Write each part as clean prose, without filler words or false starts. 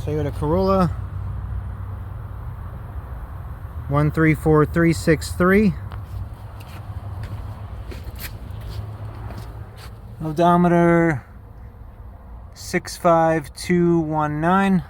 Toyota Corolla 134363. Odometer 65219.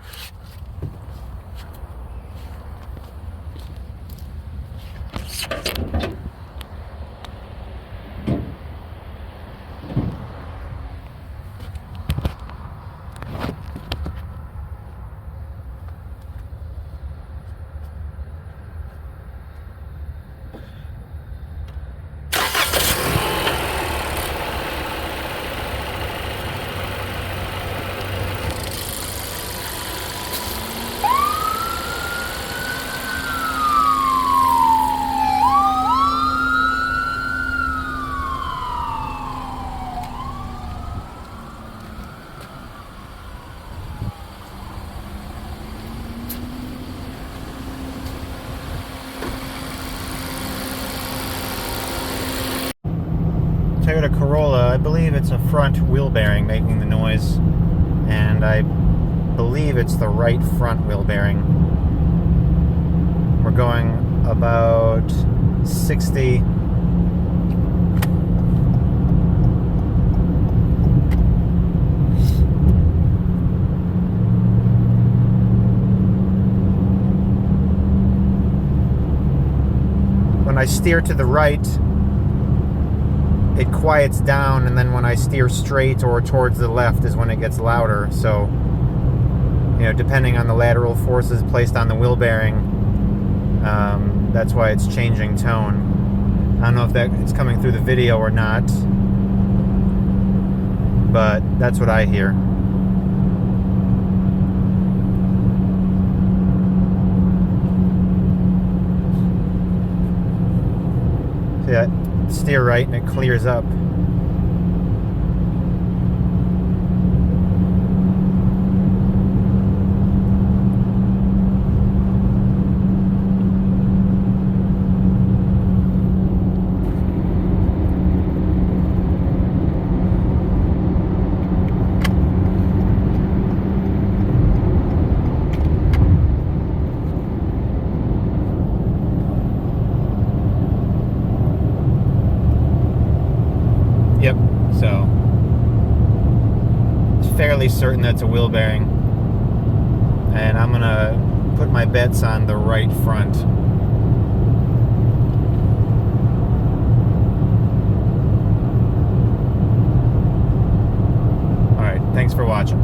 Toyota Corolla, I believe it's a front wheel bearing making the noise, and I believe it's the right front wheel bearing. We're going about 60. When I steer to the right, it quiets down, and then when I steer straight or towards the left is when it gets louder. So, you know, depending on the lateral forces placed on the wheel bearing, that's why it's changing tone. I don't know if that it's coming through the video or not, but that's what I hear. See that? Steer right and it clears up. Yep, so it's fairly certain that's a wheel bearing, and I'm gonna put my bets on the right front. Alright, thanks for watching.